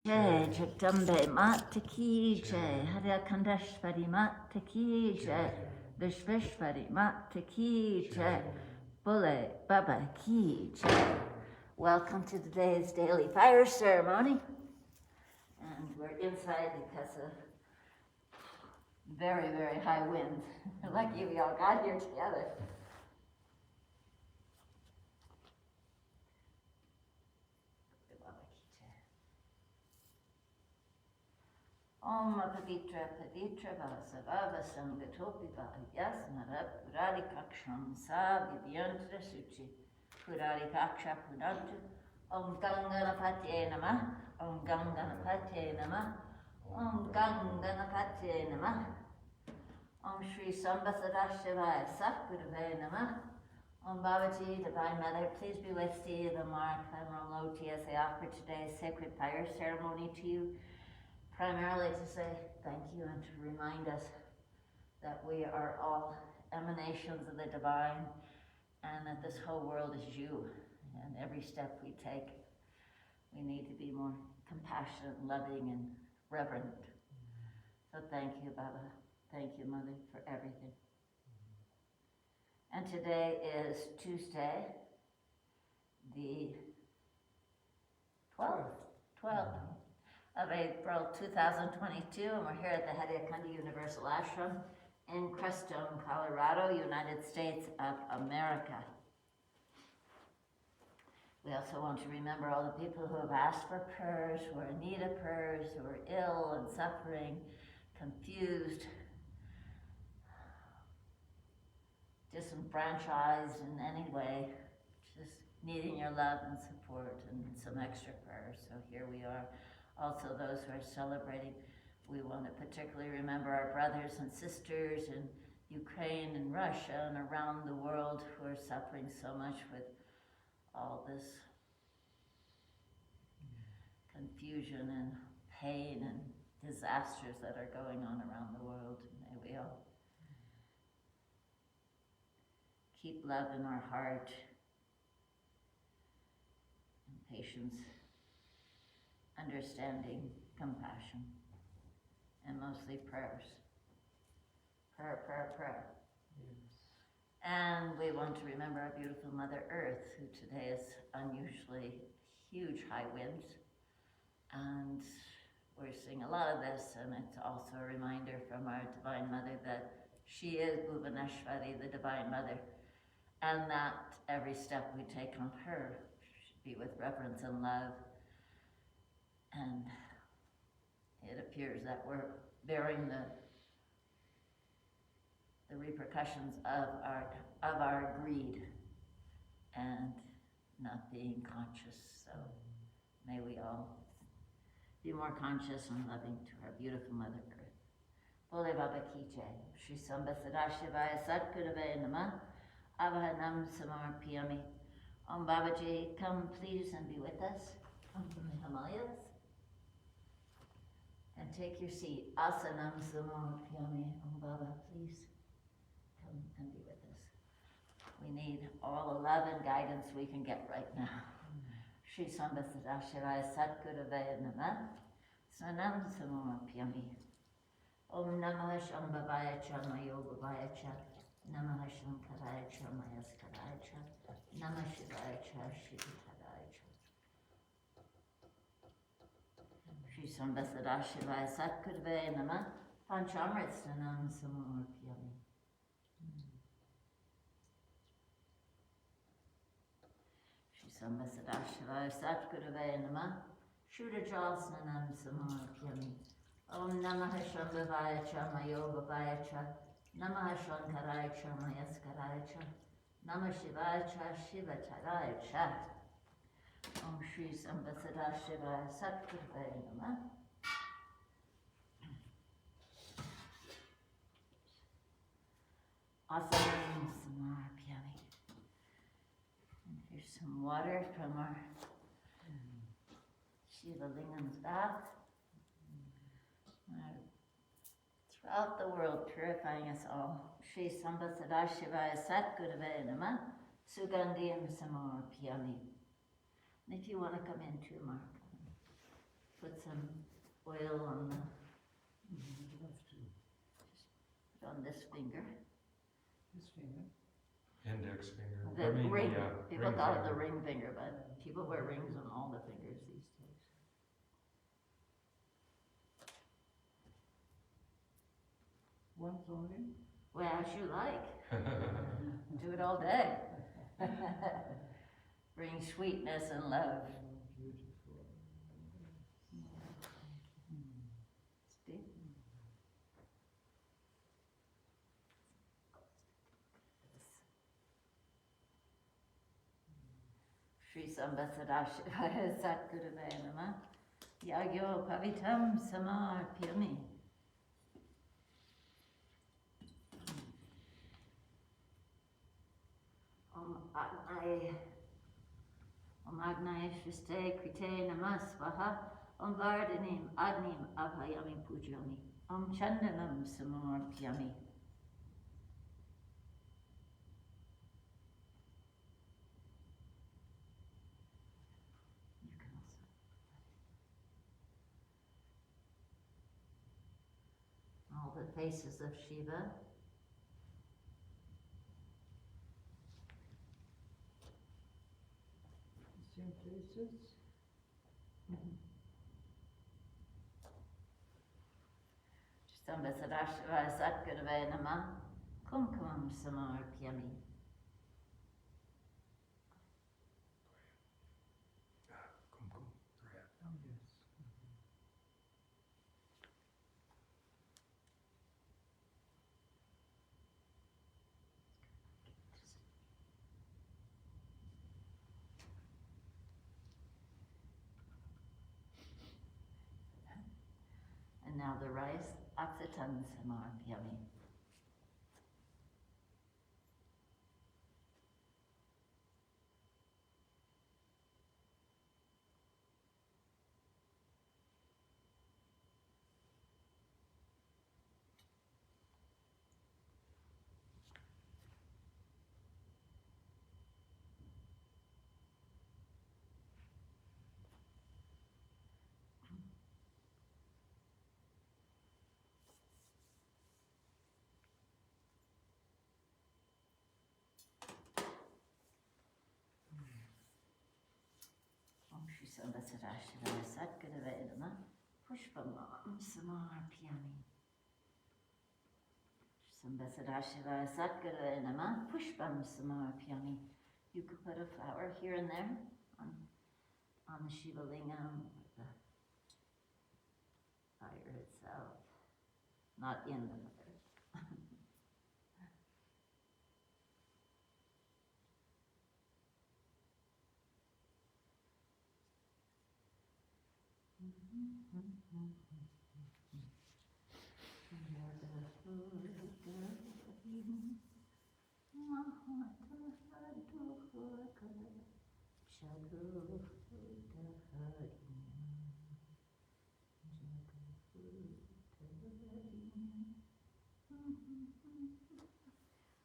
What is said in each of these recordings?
Jai Jagdambe Mata Ki Jai Haidakhandi Mata Ki Jai Vishveshwari Mata Ki Jai Bole Baba Ki Jai. Welcome to today's daily fire ceremony. And we're inside because of very, very high winds. Lucky we all got here together. Om Pavitra Pavitra Vasavava Sangatopi Yasnara Purari Kaksham Sa Vibyantra Suchi Purari Kaksha Punantu Om Ganganapatye Namah Om Ganganapatye Namah Om Ganganapatye Namah Om Shri Sambhasadashivaya Satgurave Namah Om Babaji, Divine Mother, please be with thee, the Mark Loti, as I offer today's sacred fire ceremony to you. Primarily to say thank you and to remind us that we are all emanations of the divine and that this whole world is you. And every step we take, we need to be more compassionate, loving, and reverent. So thank you, Baba. Thank you, Mother, for everything. And today is Tuesday, the 12th. Of April 2022, and we're here at the Haidakhandi Universal Ashram in Crestone, Colorado, United States of America. We also want to remember all the people who have asked for prayers, who are in need of prayers, who are ill and suffering, confused, disenfranchised in any way, just needing your love and support and some extra prayers. So here we are. Also, those who are celebrating, we want to particularly remember our brothers and sisters in Ukraine and Russia and around the world who are suffering so much with all this confusion and pain and disasters that are going on around the world. May we all keep love in our heart and patience, understanding, compassion, and mostly prayers. Prayer. Yes. And we want to remember our beautiful Mother Earth, who today is unusually huge high winds. And we're seeing a lot of this, and it's also a reminder from our Divine Mother that she is Bhuvaneshwari, the Divine Mother, and that every step we take on her should be with reverence and love. And it appears that we're bearing the repercussions of our greed and not being conscious. So may we all be more conscious and loving to our beautiful Mother Earth. Bole Baba Ki Jai. Shri Sambhasadashivaya Satgurave Namah. Avahanam Samarpyami. Om Babaji, come please and be with us. Come from the Himalayas. And take your seat. Asanam Samarpyami. Om Baba, please come and be with us. We need all the love and guidance we can get right now. Shri Sambhasadashivaya Satgurave Namah. Sanam Samarpyami. Om Namah Shambhavaya Cha Mayogavaya Cha. Namah Shankaraya Cha Mayaskaraya Cha. Namah Shivaya Cha Shivitadaya Cha. Shri Sambhasadashivaya Satgurave Namah. Panchamrit Sanam Samarpyami. Shri Sambhasadashivaya Satgurave Namah. Shudajal Sanam Samarpyami. Om Namah Shambhavaya Cha Mayogavaya Cha. Namah Shankaraya Cha Mayaskaraya Cha. Namah Shivaya Cha Shivatadaya Cha. Om Shri Sambhasadashivaya Satgurave Namah. Asanam Samarpyami. And here's some water from our Shiva Lingam's bath. Throughout the world, purifying us all. Shri Sambhasadashivaya Satgurave Namah. Sugandhiyam Samarpyami. And if you want to come in too, Mark. put some oil on the, I'd love to. put on this finger. This finger. Index finger. The ring, people ring call it the finger. ring finger, but people wear rings on all the fingers these days. Once only? Well, as you like, do it all day. Bring sweetness and love. Beautiful. See? Shri Sambhasadashivaya Satguruvaya Namah Yagyo Pavitam Samarpyami. Om Agnaye Shviste Krite Namah Svaha Om Vardanim Agnim Abhayami Pujami Om Chandanam Samarpyami. You can also. All the faces of Shiva. Same places? Sambhasadashivaya Satguruvaya Namah Kumkumam Samarpyami. Kumkum. Oh, yes. And now the rice, Aksatan Samarpyami. Om Shri Sambhasadashivaya Satguruvaya Namah Pushpamam Samarpyami. Sambhasadashivaya Satguruvaya Namah Pushpam Samarpyami. You could put a flower here and there on the Shiva Lingam or the fire itself, not in the fire.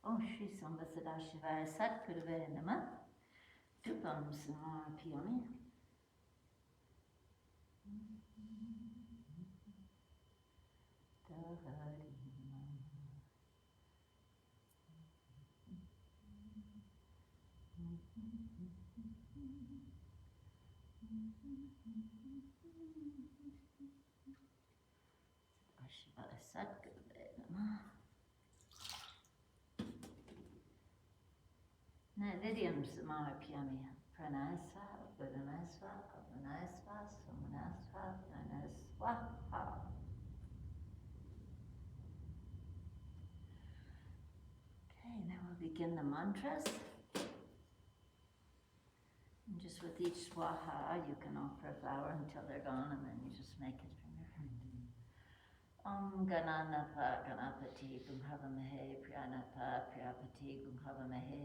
Om Shri Sambhasadashivaya Satguruvaya Namah Tupam Samarpyami. Satguruvaya Namah. Naividyam Samarpyami. Pranayasva, Buddhanayasva, Abhanayasva, Sumanasva, Pranayasvaha. Okay, now we'll begin the mantras. And just with each swaha, you can offer a flower until they're gone, and then you just make it from your heart. Om Gananapa Ganapati Gumhavamahe Priyanapa Priyapati Gumhavamahe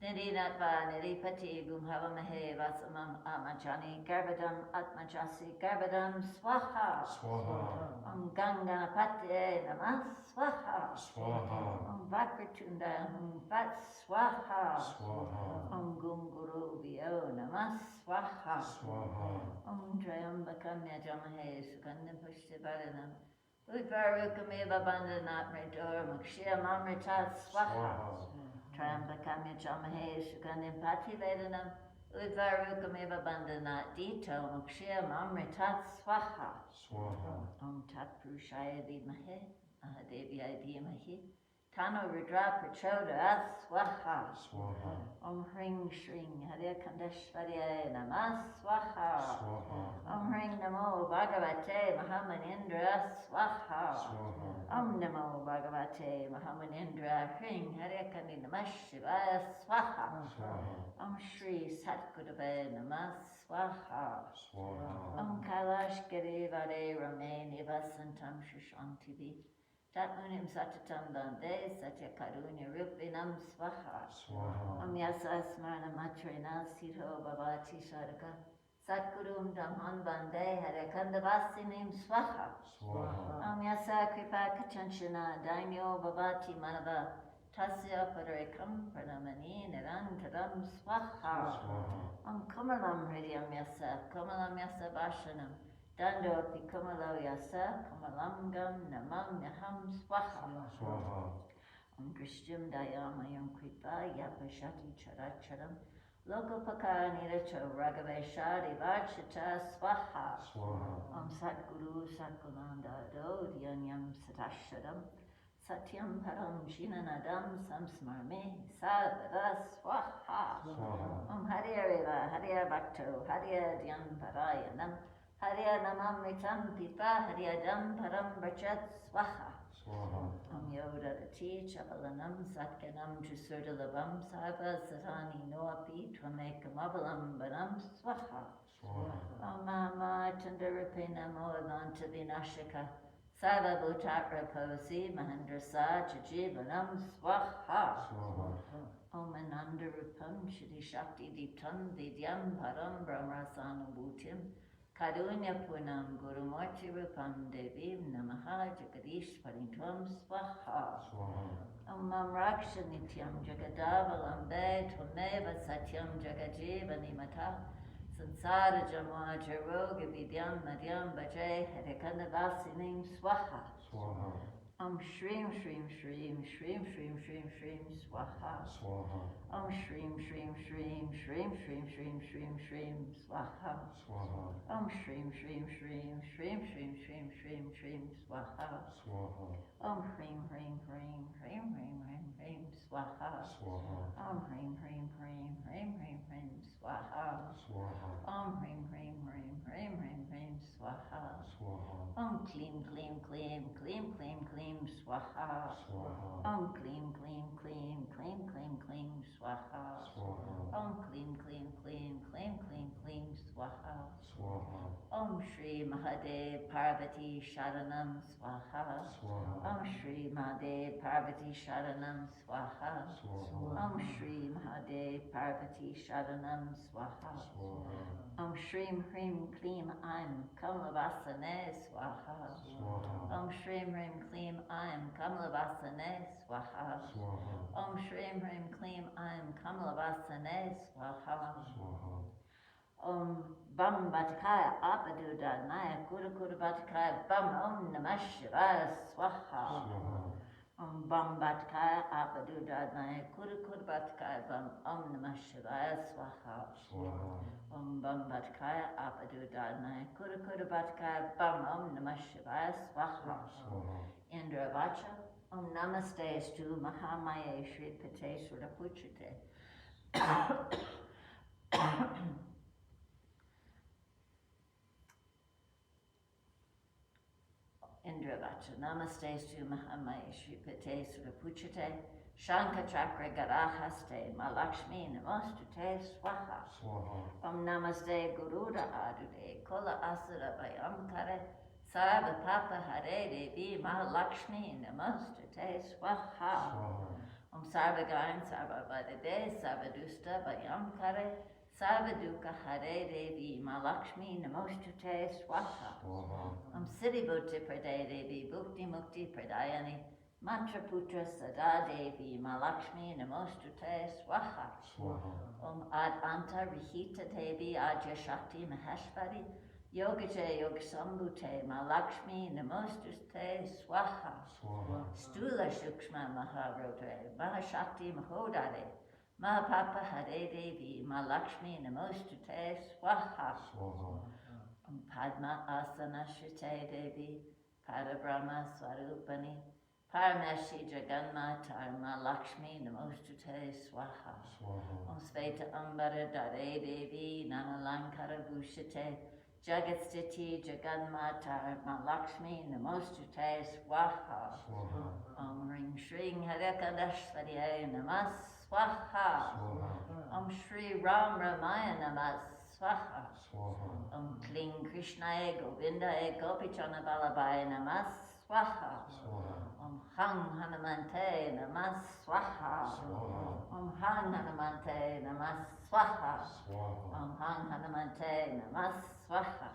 Nirinatva niripati bhumhavamahe vasamam amajani garbhadam atmajasi garbhadam swaha. Swaha. Ganganapate namah swaha. Swaha. Vakratunda vat swaha. Swaha. Gunguru vyo namah swaha. Swaha. Trayambakam yajamahe sugandham pushtivaranam Udvarukamiva bandhanat mridor mukshya mamritat swaha. Trayambakam yajamahe sugandham pativedanam Udvarukamiva bandhanat dito mukshya mamritat swaha. Tat purushaya vimahe Mahadevyaya dhimahi Tano Rudra Prachodayat Swaha. Hring Shring Haidakhandi Namah Swaha. Hring Namo Bhagavate Mahamanindra Swaha. Namo Bhagavate Mahamanindra Hring Haidakhandi Namah Shivaya Swaha. Shri Satgurave Namah Swaha. Kailash Giri Vade Rame Nivasantam Shushantivi. Tatmunim Satatam Bande Satya Karunya Rupinam Swaha. Yasa Smarna Matrina Sito Bhavati Sadaka. Satgurum Dhamman Bande Hadakandavasinim Swaha. Yasa Kripa Kachanshana Daimyo Bhavati Manava. Tasya Padarikam Pranamani Nirantadam Swaha. Kumalam Hridyam Yasa Kumalam Yasa Bashanam. Dando Pikumalo Yasa Kumalam Gam Namam Yaham Swaha. Krishyam Dayamayam Kripa Yapashati Characharam Lokapaka Niracho Ragaveshadi Vachita Swaha. Satguru Satgunanda Dodhyanyam Satashadam Satyam Param Shinanadam Samsmarme Sadada Swaha. Hariya Hariya Bhakto Hariya Dhyan Parayanam Hariya Namamritam Pipa Hariya Dam Param Brachat Swaha. Yodadati Chapalanam Satkanam Trisurdalabam Sava Satani Noapi Twamekamavalam Banam Swaha. Mama Tandarapina Moavanta Vinashaka Sava Bhutatra Posi Mahendra Sa Chajivanam Swaha. Anandarupam Shri Shakti Diptam Vidyam Param Brahmasanubhutim Karunya Punam Gurumurti Rupam Devim Namaha Jagadish Parintam Swaha. Mam Raksha Nityam Jagadavalambe Tvameva Satyam Jagajiva Nimata Sansara Jama Jaroga Vidyam Madhyam Bhaje Hadakandavasinim Swaha. Shrim Shrim Shrim Shrim Shrim Shrim Shrim Swaha. Shrim Shrim Shrim Shrim Shrim Shrim Shrim Shrim Swaha. Shrim Shrim Shrim Shrim Shrim Shrim Shrim Shrim Swaha. Hrim Hrim Hrim Hrim Hrim Hrim Hrim Swaha. Hrim Hrim Hrim Hrim Hrim Hrim Swaha. Hrim Hrim Hrim Hrim Hrim Hrim Swaha. Clean Clean Clean Clean Clean Clean Swaha. Clean Clean Clean Clean Clean Clean Swaha. Clean Clean Clean Clean Clean Clean Swaha. Shri Mahadev Parvati Sharanam Swaha. Shri Mahadev Parvati Sharanam Swaha. Shri Mahadev Parvati Sharanam Swaha. Shrim Hrim Klim Aim Kamalavasane Swaha. Shrim Hrim Klim Aim Kamalavasane Swaha. Shrim Hrim Klim Aim Kamalavasane Swaha. Bam Batakaya Apaduda Naya Kura Kura Batakaya Bam Namah Shivaya Swaha. Bam Batakaya Apaduda Naya Kura Kura Batakaya Bam Namah Shivaya Swaha. Bam Batakaya Apaduda Naya Kura Kura Batakaya Bam Namah Shivaya Swaha. Indra Vacha Namaste Stu Mahamaya Shri Pate Surapuchite. Indravata Namaste Stu Mahamaya Shri Pate Surapuchite. Shanka Chakra Gadahaste Malakshmi Namostute Swaha. Namaste Guruda Adude Kola Asura Vayamkare Sarva Papa Hare Devi Mahalakshmi Namostute Swaha. Sarvagayan Sarvabadade Sarvadusta Bayamkare Sarvaduka Hare Devi Malakshmi Namostute Swaha. Siddhi Bhuti Pradaya Devi Bhukti Mukti Pradayani Mantra Putra Sada Devi Malakshmi Namostute Swaha. Ad Anta Rihita Devi Aja Shakti Maheshwari Yogaje Yogasambhute Malakshmi Namostute Swaha. Stula Shukshma Maharodre Mahashakti Mahodare Mahapapa Hare Devi Malakshmi Namostute Swaha. Padma Asana Shrite Devi Parabrahma Swarupani Parameshi Jaganmatar Malakshmi Namostute Swaha. Sveta Ambara Dare Devi Nanalankara Bhushate Jagatstiti Jaganmatar Malakshmi Namostute Swaha. Ring Shring Harekadashvarya Namas Swaha. Shri Ram Ramaya Namas Swaha. Kling Krishnaya Govindaya Gopichana Balabaya Namas Swaha. Hang Hanumante Namas Swaha. Hang Hanumante Namas Swaha. Hang Hanumante Namas Swaha.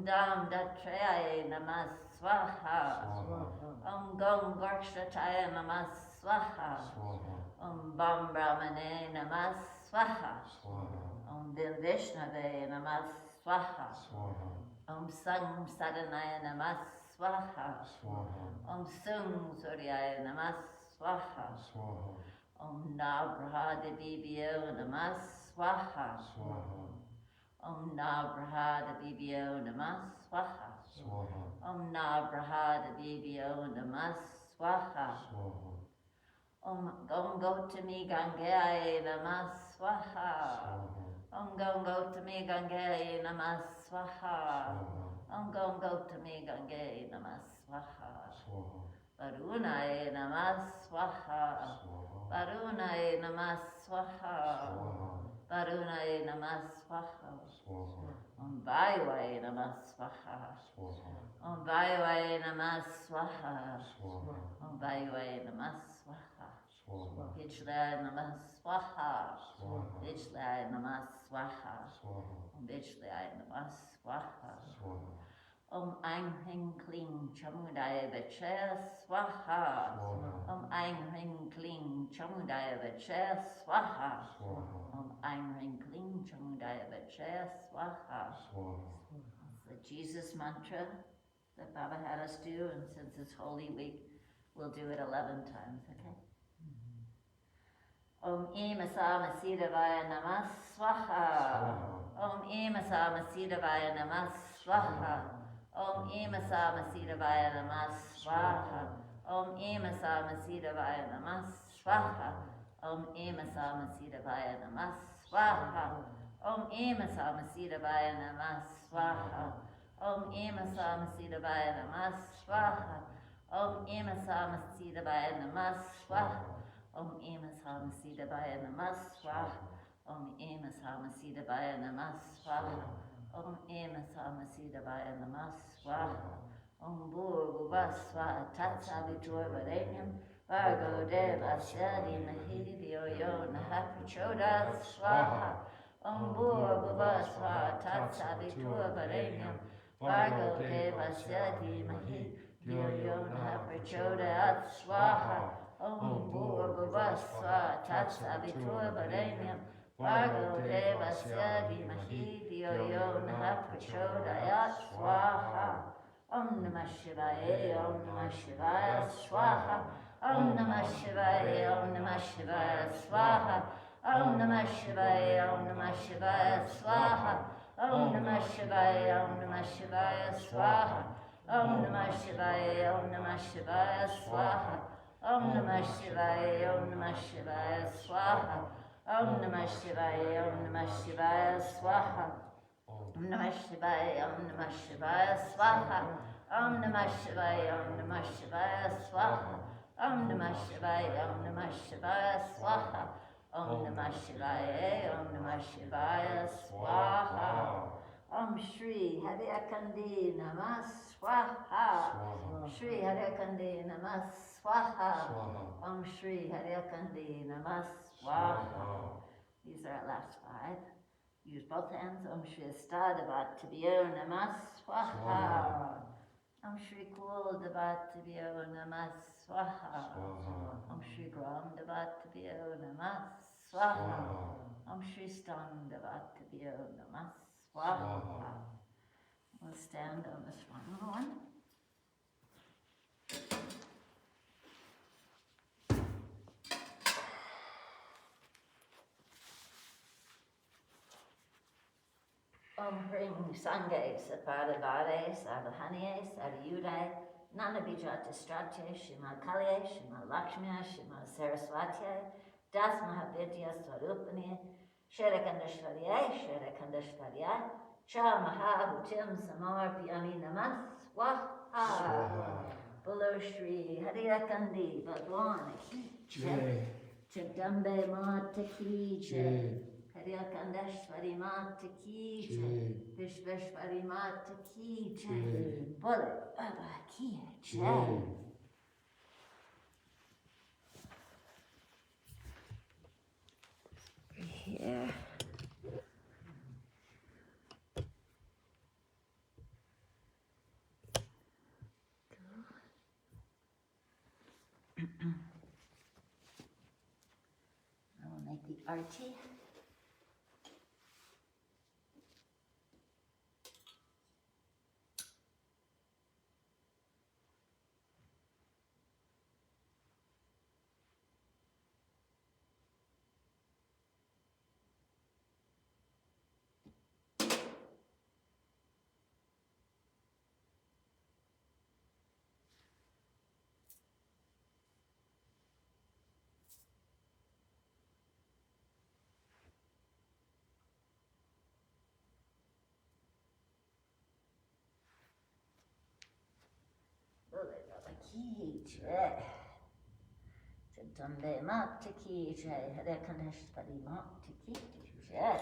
Dam Datraya Namas Swaha. Gong Varshataya Namas Swaha. Bam Brahmane Namas Swaha. Vilvishnave Namas Swaha. Sang Sadanaya Namas Swaha. Sung Suryaya Namas Swaha. Nabrahadivibhyo Namas Swaha. Nabrahadivibhyo Namas Swaha. Nabrahadivibhyo Namas Swaha. Gangotami Gangaya Namas Swaha. Gangotami Gangaya Namas Swaha. Gangotami Gangaya Namas Swaha. Varunaya Namas Swaha. Varunaya Namas Swaha. Varunaya Namas Swaha. Vayuvaya Namas Swaha. Vayuvaya Namas Swaha. Vayuvaya Namas Swaha. Vijlaya Namas Swaha. Vijlaya Namas Swaha. Vijlaya Namas Swaha. Aing Hring Kling Chamudaya Vachaya Swaha. Aing Hring Kling Chamudaya Vachaya Swaha. Aing Hring Kling Chamudaya Vachaya Swaha. It's the Jesus mantra that Baba had us do, and since it's Holy Week, we'll do it 11 times, okay? Imasa Masidavaya Namas Swaha. Imasa Masidavaya Namas Swaha. Imasa Masidavaya Namas Swaha. Imasa Masidavaya Namas Swaha. Imasa Masidavaya Namas Swaha. Imasa Masidavaya Namas Swaha. Imasa Masidavaya Namas Swaha. Imasa Masidavaya Namas Swaha. Imasa Masidavaya Namas Swaha. Imasa Masidavaya Namas Swaha. Imasa Masidavaya Namas Swaha. Bhurvasva Tatsavitur Varenyam Vargo Devasya Dhimahi Dhiyo Yo Nah Prachodayat Swaha. Bhurvasva Tatsavitur Varenyam Vargo Devasya Dhimahi Dhiyo Yo Nah Prachodayat Swaha. Bhurvasva Tatsavitur Varenyam Vargo Devasya Dhimahi Dhiyo Yo Nah Prachodayat Swaha. Om Namah Shivaya, Om Namah Shivaya, Swaha. Om Namah Shivaya, Om Namah Shivaya, Swaha. Om Namah Shivaya, Om Namah Shivaya, Swaha. Om Namah Shivaya, Om Namah Shivaya, Swaha. Om Namah Shivaya, Om Namah Shivaya, Swaha. Om Namah Shivaya, Om Namah Shivaya, Swaha. Om Namah Shivaya, Om Namah Shivaya, Swaha. Om Namah Shivaya, Om Namah Shivaya, Swaha. Om Namah Shivaya, Om Namah Shivaya, Swaha. Om Namah Shivaya, Om Namah Shivaya, Swaha. Om Namah Shivaya, Om Namah Shivaya, Swaha. Om Shri Haidakhandi Namah Swaha. Shri Haidakhandi Namah Swaha. Om Shri Haidakhandi Namah Swaha. These are our last 5. Use both hands. Om Shri Astadavatabhyo Namah Swaha. Om Shri Kuldavatabhyo Namah Swaha. Om Shri Gramdavatabhyo Namah Swaha. Om Shri Standavatabhyo Namah Swaha. We'll stand on this one. Om Hring Sange Sapadavade Sadhaniye Sadhyuday Nanabijata Strate Shima Kalye Shima Lakshmiya Shima Saraswatiye Das Mahavidya Swarupani Sherakandashvarya Cha Mahabhutim Samarpyami Namah Swaha. Bolo Shri Haidakhandi Bhagwan Ki Jai. Jagdambe Mata Ki Jai. Haidakhandi Mata Ki Jai. Vishveshwari Mata Ki Jai. Bolo Baba Ki Jai. Here. I will make the arti. Ki Jai. Jagdambe Mata Ki Jai. Haidakhandi Mata Ki Jai.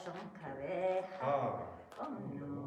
Shankare Om Namo